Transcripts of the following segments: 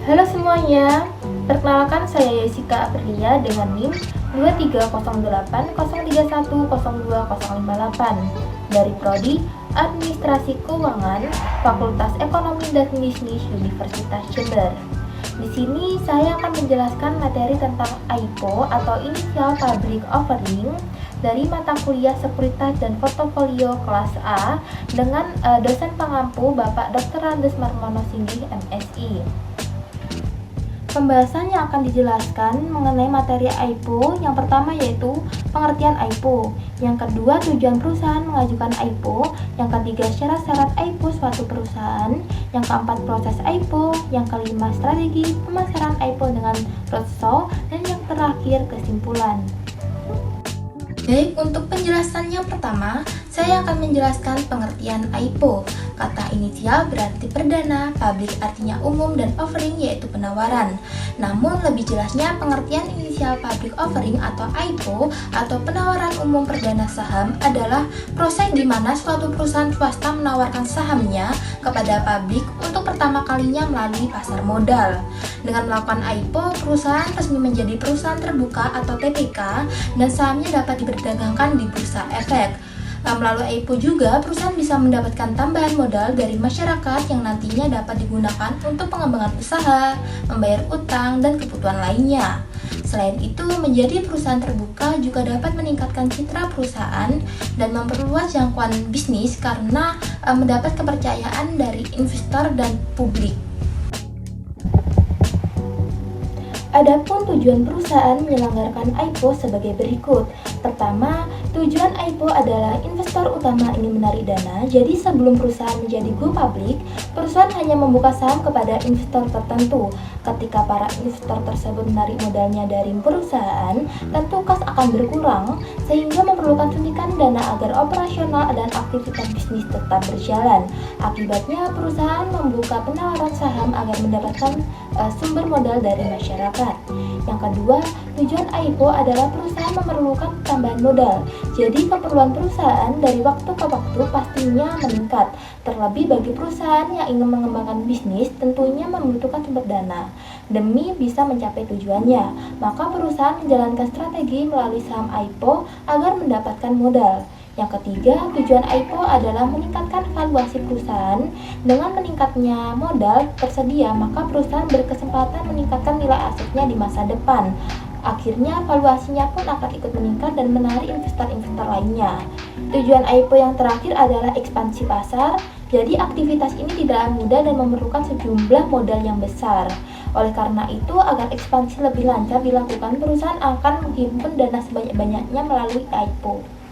Halo semuanya, perkenalkan saya Jessica Aprilia dengan NIM 230803102058 dari Prodi Administrasi Keuangan Fakultas Ekonomi dan Bisnis Universitas Jember. Di sini saya akan menjelaskan materi tentang IPO atau Initial Public Offering dari mata kuliah Sekuritas dan Portofolio kelas A dengan dosen pengampu Bapak Dr. Andes Marmono Singgih MSI. Pembahasan yang akan dijelaskan mengenai materi IPO yang pertama yaitu pengertian IPO, yang kedua tujuan perusahaan mengajukan IPO, yang ketiga syarat-syarat IPO suatu perusahaan, yang keempat proses IPO, yang kelima strategi pemasaran IPO dengan roadshow, dan yang terakhir kesimpulan. Baik, untuk penjelasan yang pertama, saya akan menjelaskan pengertian IPO. Kata inisial berarti perdana, public artinya umum, dan offering yaitu penawaran. Namun lebih jelasnya pengertian inisial public offering atau IPO atau penawaran umum perdana saham adalah proses di mana suatu perusahaan swasta menawarkan sahamnya kepada publik untuk pertama kalinya melalui pasar modal. Dengan melakukan IPO, perusahaan resmi menjadi perusahaan terbuka atau TPK dan sahamnya dapat diperdagangkan di bursa efek. Melalui IPO juga, perusahaan bisa mendapatkan tambahan modal dari masyarakat yang nantinya dapat digunakan untuk pengembangan usaha, membayar utang, dan kebutuhan lainnya. Selain itu, menjadi perusahaan terbuka juga dapat meningkatkan citra perusahaan dan memperluas jangkauan bisnis karena mendapat kepercayaan dari investor dan publik. Adapun tujuan perusahaan menyelenggarakan IPO sebagai berikut. Pertama, tujuan IPO adalah investor utama ingin menarik dana. Jadi sebelum perusahaan menjadi go public, perusahaan hanya membuka saham kepada investor tertentu. Ketika para investor tersebut menarik modalnya dari perusahaan, tentu kas akan berkurang sehingga memerlukan suntikan dana agar operasional dan aktivitas bisnis tetap berjalan. Akibatnya perusahaan membuka penawaran saham agar mendapatkan sumber modal dari masyarakat. Yang kedua, tujuan IPO adalah perusahaan memerlukan tambahan modal. Jadi keperluan perusahaan dari waktu ke waktu pastinya meningkat. Terlebih bagi perusahaan yang ingin mengembangkan bisnis tentunya membutuhkan sumber dana. Demi bisa mencapai tujuannya, maka perusahaan menjalankan strategi melalui saham IPO agar mendapatkan modal. Yang ketiga, tujuan IPO adalah meningkatkan valuasi perusahaan. Dengan meningkatnya modal tersedia, maka perusahaan berkesempatan meningkatkan nilai asetnya di masa depan. Akhirnya, valuasinya pun akan ikut meningkat dan menarik investor-investor lainnya. Tujuan IPO yang terakhir adalah ekspansi pasar. Jadi, aktivitas ini tidaklah mudah dan memerlukan sejumlah modal yang besar. Oleh karena itu, agar ekspansi lebih lancar dilakukan, perusahaan akan menghimpun dana sebanyak-banyaknya melalui IPO.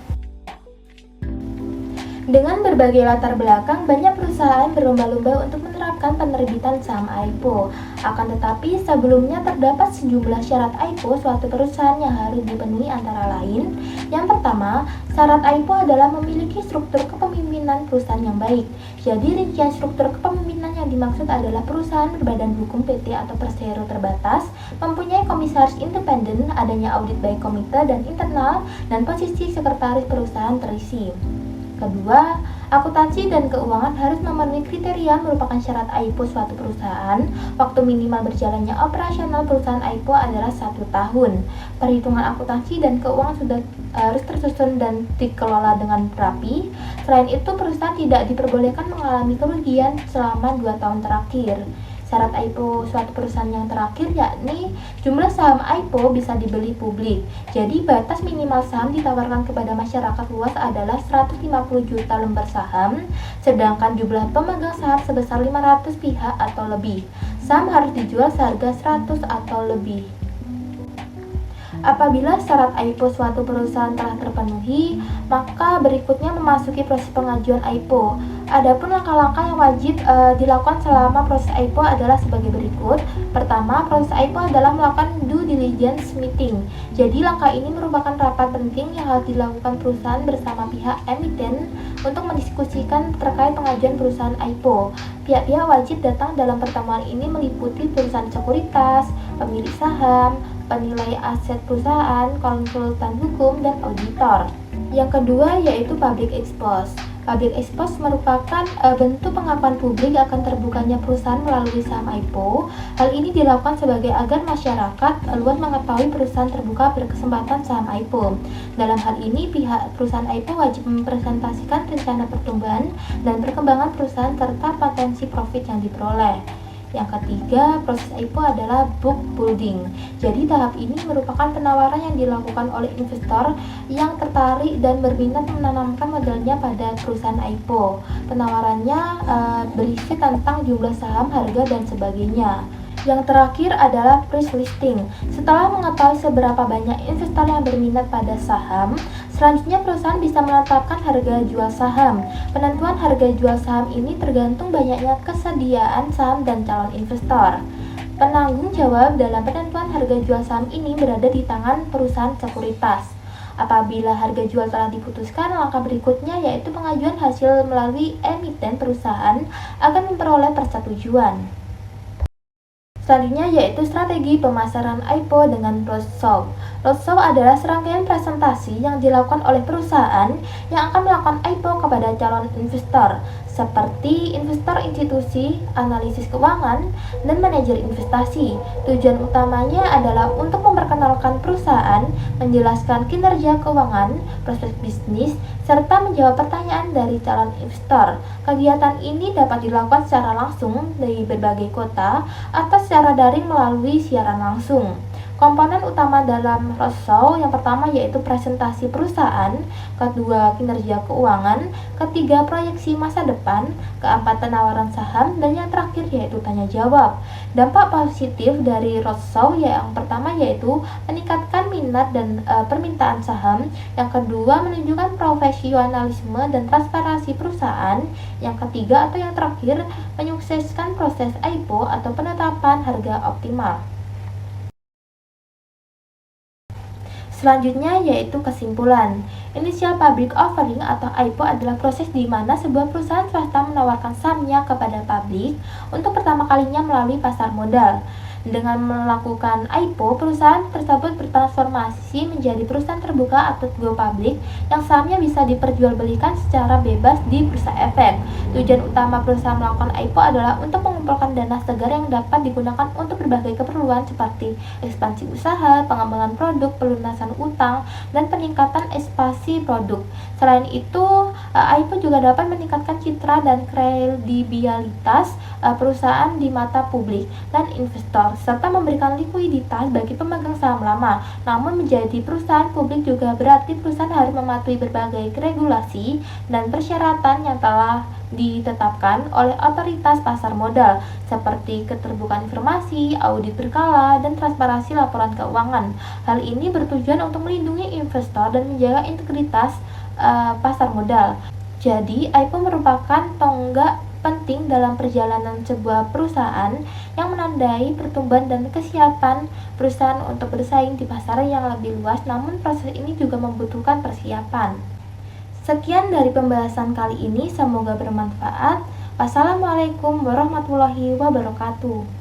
Dengan berbagai latar belakang, banyak perusahaan berlomba-lomba untuk menerapkan penerbitan saham IPO. Akan tetapi, sebelumnya terdapat sejumlah syarat IPO suatu perusahaan yang harus dipenuhi antara lain. Yang pertama, syarat IPO adalah memiliki struktur kepemimpinan perusahaan yang baik. Jadi, rincian struktur kepemimpinan yang dimaksud adalah perusahaan berbadan hukum PT atau persero terbatas, mempunyai komisaris independen, adanya audit baik komite dan internal, dan posisi sekretaris perusahaan terisi. Kedua, akuntansi dan keuangan harus memenuhi kriteria merupakan syarat IPO suatu perusahaan. Waktu minimal berjalannya operasional perusahaan IPO adalah 1 tahun. Perhitungan akuntansi dan keuangan sudah harus tersusun dan dikelola dengan rapi. Selain itu, perusahaan tidak diperbolehkan mengalami kerugian selama 2 tahun terakhir. Syarat IPO suatu perusahaan yang terakhir yakni jumlah saham IPO bisa dibeli publik. Jadi batas minimal saham ditawarkan kepada masyarakat luas adalah 150 juta lembar saham, sedangkan jumlah pemegang saham sebesar 500 pihak atau lebih. Saham harus dijual seharga 100 atau lebih. Apabila syarat IPO suatu perusahaan telah terpenuhi, maka berikutnya memasuki proses pengajuan IPO. Adapun langkah-langkah yang wajib dilakukan selama proses IPO adalah sebagai berikut. Pertama, proses IPO adalah melakukan due diligence meeting. Jadi langkah ini merupakan rapat penting yang harus dilakukan perusahaan bersama pihak emiten untuk mendiskusikan terkait pengajuan perusahaan IPO. Pihak-pihak wajib datang dalam pertemuan ini meliputi perusahaan sekuritas, pemilik saham, penilai aset perusahaan, konsultan hukum, dan auditor. Yang kedua yaitu public expose. Public expose merupakan bentuk pengakuan publik akan terbukanya perusahaan melalui saham IPO. Hal ini dilakukan sebagai agar masyarakat luas mengetahui perusahaan terbuka berkesempatan saham IPO. Dalam hal ini, pihak perusahaan IPO wajib mempresentasikan rencana pertumbuhan dan perkembangan perusahaan serta potensi profit yang diperoleh. Yang ketiga, proses IPO adalah book building. Jadi tahap ini merupakan penawaran yang dilakukan oleh investor yang tertarik dan berminat menanamkan modalnya pada perusahaan IPO. Penawarannya berisi tentang jumlah saham, harga, dan sebagainya. Yang terakhir adalah price listing. Setelah mengetahui seberapa banyak investor yang berminat pada saham, selanjutnya perusahaan bisa menetapkan harga jual saham. Penentuan harga jual saham ini tergantung banyaknya kesediaan saham dan calon investor. Penanggung jawab dalam penentuan harga jual saham ini berada di tangan perusahaan sekuritas. Apabila harga jual telah diputuskan, langkah berikutnya yaitu pengajuan hasil melalui emiten perusahaan akan memperoleh persetujuan. Selanjutnya yaitu strategi pemasaran IPO dengan roadshow. Roadshow adalah serangkaian presentasi yang dilakukan oleh perusahaan yang akan melakukan IPO kepada calon investor, seperti investor institusi, analisis keuangan, dan manajer investasi. Tujuan utamanya adalah untuk memperkenalkan perusahaan, menjelaskan kinerja keuangan, prospek bisnis, serta menjawab pertanyaan dari calon investor. Kegiatan ini dapat dilakukan secara langsung dari berbagai kota atau secara daring melalui siaran langsung. Komponen utama dalam roadshow yang pertama yaitu presentasi perusahaan, kedua kinerja keuangan, ketiga proyeksi masa depan, keempat penawaran saham, dan yang terakhir yaitu tanya jawab. Dampak positif dari roadshow yang pertama yaitu meningkatkan minat dan permintaan saham, yang kedua menunjukkan profesionalisme dan transparansi perusahaan, yang ketiga atau yang terakhir menyukseskan proses IPO atau penetapan harga optimal. Selanjutnya yaitu kesimpulan. Initial Public Offering atau IPO adalah proses di mana sebuah perusahaan swasta menawarkan sahamnya kepada publik untuk pertama kalinya melalui pasar modal. Dengan melakukan IPO, perusahaan tersebut bertransformasi menjadi perusahaan terbuka atau go public yang sahamnya bisa diperjualbelikan secara bebas di bursa efek. Tujuan utama perusahaan melakukan IPO adalah untuk mengumpulkan dana segar yang dapat digunakan untuk berbagai keperluan seperti ekspansi usaha, pengembangan produk, pelunasan utang, dan peningkatan ekspansi produk. Selain itu, IPO juga dapat meningkatkan citra dan kredibilitas perusahaan di mata publik dan investor, serta memberikan likuiditas bagi pemegang saham lama. Namun menjadi perusahaan publik juga berarti perusahaan harus mematuhi berbagai regulasi dan persyaratan yang telah ditetapkan oleh otoritas pasar modal seperti keterbukaan informasi, audit berkala, dan transparansi laporan keuangan. Hal ini bertujuan untuk melindungi investor dan menjaga integritas pasar modal. Jadi, IPO merupakan tonggak penting dalam perjalanan sebuah perusahaan yang menandai pertumbuhan dan kesiapan perusahaan untuk bersaing di pasar yang lebih luas, namun proses ini juga membutuhkan persiapan. Sekian dari pembahasan kali ini, semoga bermanfaat. Wassalamualaikum warahmatullahi wabarakatuh.